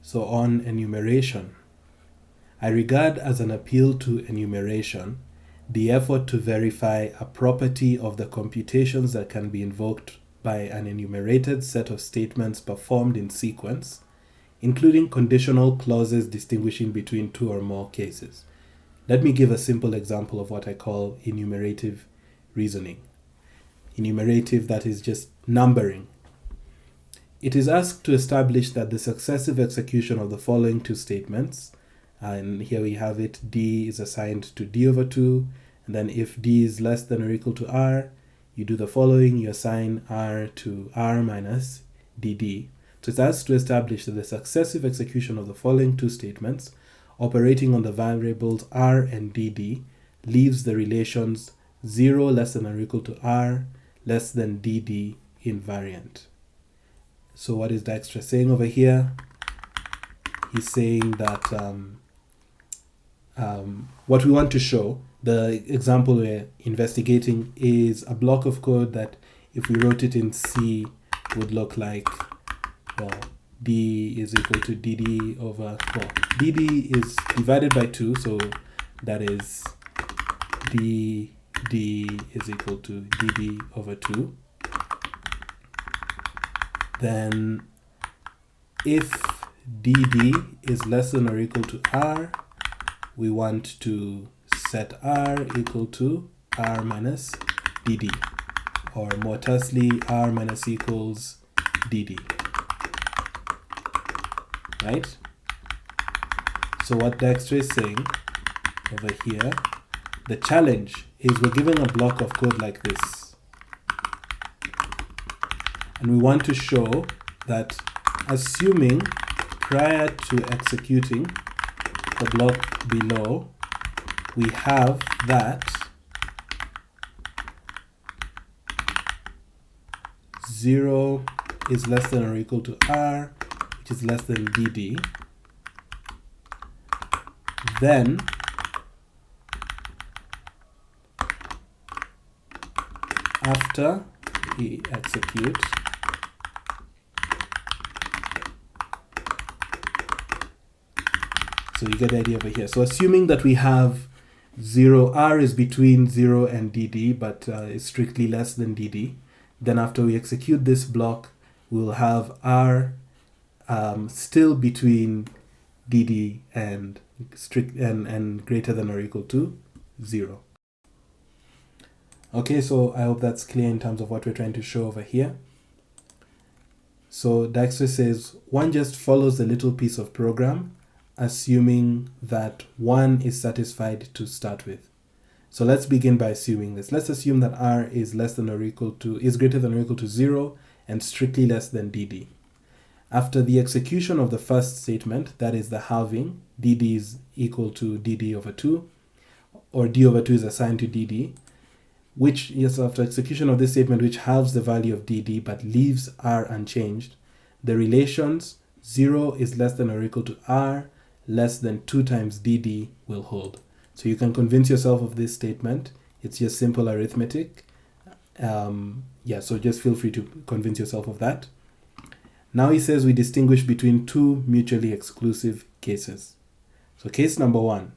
So on enumeration, I regard as an appeal to enumeration the effort to verify a property of the computations that can be invoked by an enumerated set of statements performed in sequence, including conditional clauses distinguishing between two or more cases. Let me give a simple example of what I call enumerative reasoning. Enumerative, that is just numbering. It is asked to establish that the successive execution of the following two statements, and here we have it, d is assigned to d over 2, and then if d is less than or equal to r, you do the following, you assign r to r minus dd. So it's asked to establish that the successive execution of the following two statements, operating on the variables r and dd, leaves the relations 0 less than or equal to r less than dd invariant. So what is Dijkstra saying over here? He's saying that what we want to show, the example we're investigating, is a block of code that if we wrote it in C would look like, well, d is equal to dd over, well, dd is divided by 2, so that is dd is equal to dd over 2. Then if dd is less than or equal to r, we want to set r equal to r minus dd, or more tersely, r minus equals dd, right? So what Dijkstra is saying over here, the challenge is we're given a block of code like this, and we want to show that assuming prior to executing the block below, we have that 0 is less than or equal to r, which is less than dd, then after we execute, so you get the idea over here. So assuming that we have 0, r is between 0 and dd, but is strictly less than dd, then after we execute this block, we'll have r still between dd and and greater than or equal to 0. Okay, so I hope that's clear in terms of what we're trying to show over here. So Dijkstra says one just follows the little piece of program, assuming that 1 is satisfied to start with. So let's begin by assuming this. Let's assume that r is less than or equal to, is greater than or equal to 0 and strictly less than dd. After the execution of the first statement, that is the halving, dd is equal to dd over 2, or d over 2 is assigned to dd, which is after execution of this statement, which halves the value of dd but leaves r unchanged, the relations 0 is less than or equal to r less than 2 times dd will hold. So you can convince yourself of this statement. It's just simple arithmetic. So just feel free to convince yourself of that. Now he says we distinguish between two mutually exclusive cases. So case number 1,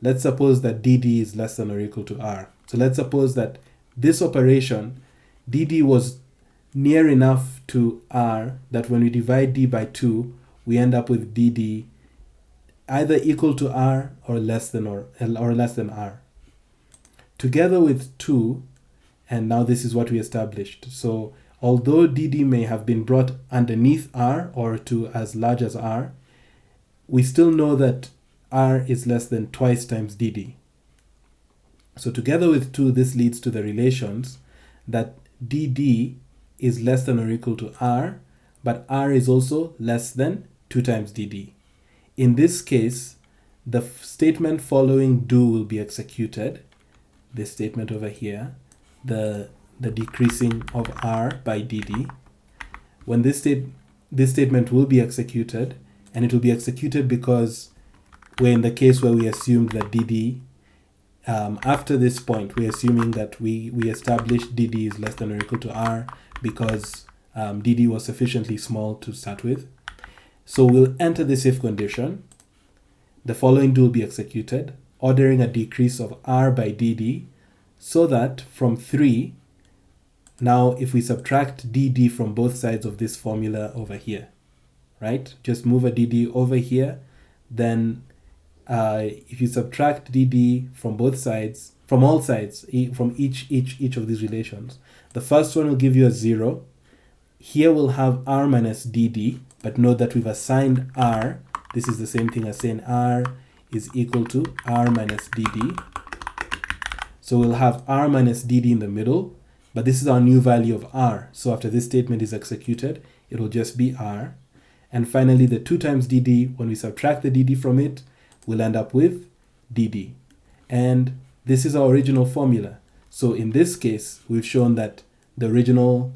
let's suppose that dd is less than or equal to r. So let's suppose that this operation, dd was near enough to r that when we divide d by 2, we end up with dd either equal to r or less than r. Together with 2, and now this is what we established. So although dd may have been brought underneath r or to as large as r, we still know that r is less than twice times dd. So together with 2, this leads to the relations that dd is less than or equal to r, but r is also less than 2 times dd. In this case, the statement following do will be executed. This statement over here, the decreasing of r by dd. When this statement will be executed, and it will be executed because we're in the case where we assumed that dd, after this point, we're assuming that we established dd is less than or equal to r because dd was sufficiently small to start with. So we'll enter this if condition. The following do will be executed, ordering a decrease of r by dd, so that from 3, now if we subtract dd from both sides of this formula over here, right? Just move a dd over here, then if you subtract dd from both sides, from all sides, from each of these relations, the first one will give you a 0. Here we'll have r minus dd, but note that we've assigned r. This is the same thing as saying r is equal to r minus dd. So we'll have r minus dd in the middle, but this is our new value of r. So after this statement is executed, it will just be r. And finally, the 2 times dd, when we subtract the dd from it, we'll end up with dd. And this is our original formula. So in this case, we've shown that the original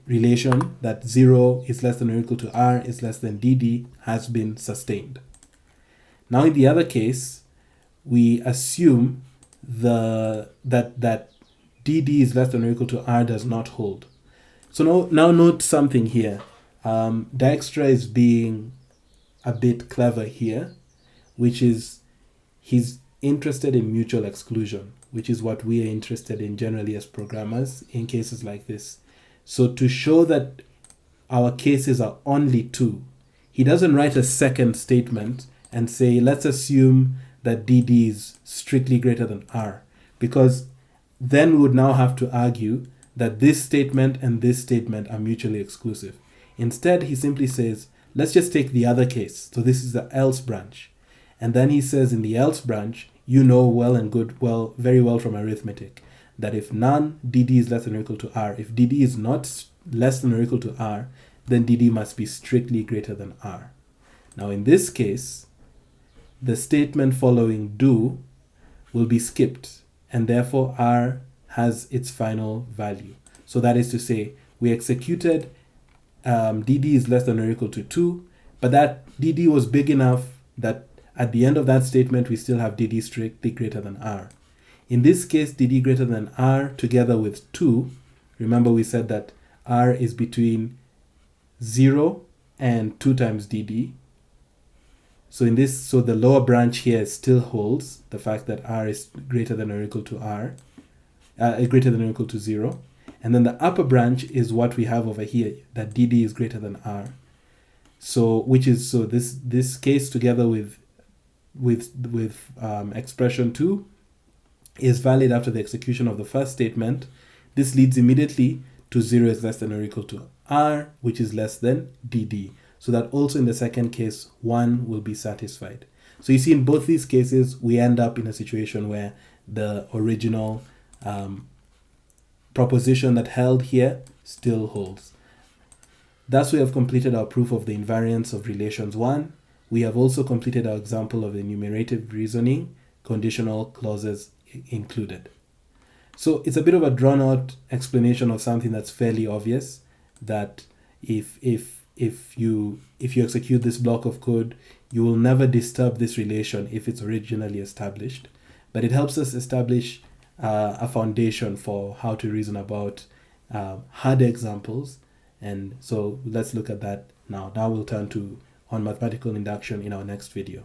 relation, that 0 is less than or equal to r is less than dd, has been sustained. Now in the other case, we assume that dd is less than or equal to r does not hold. So now note something here. Dijkstra is being a bit clever here, which is he's interested in mutual exclusion, which is what we are interested in generally as programmers in cases like this. So to show that our cases are only 2, he doesn't write a second statement and say, let's assume that dd is strictly greater than r, because then we would now have to argue that this statement and this statement are mutually exclusive. Instead, he simply says, let's just take the other case. So this is the else branch. And then he says in the else branch, you know very well from arithmetic, that if none dd is less than or equal to r, if dd is not less than or equal to r, then dd must be strictly greater than r. Now in this case, the statement following do will be skipped, and therefore r has its final value. So that is to say, we executed dd is less than or equal to 2, but that dd was big enough that at the end of that statement we still have dd strictly greater than r. In this case, dd greater than r together with 2, remember we said that r is between 0 and 2 times dd. So the lower branch here still holds the fact that r is greater than or equal to greater than or equal to 0. And then the upper branch is what we have over here, that dd is greater than r. So this case together with expression 2 is valid after the execution of the first statement. This leads immediately to 0 is less than or equal to r, which is less than dd. So that also in the second case, 1 will be satisfied. So you see in both these cases, we end up in a situation where the original proposition that held here still holds. Thus we have completed our proof of the invariance of relations 1. We have also completed our example of enumerative reasoning, conditional clauses included. So it's a bit of a drawn out explanation of something that's fairly obvious, that if you execute this block of code, you will never disturb this relation if it's originally established. But it helps us establish a foundation for how to reason about hard examples. And so let's look at that now. Now we'll turn on mathematical induction in our next video.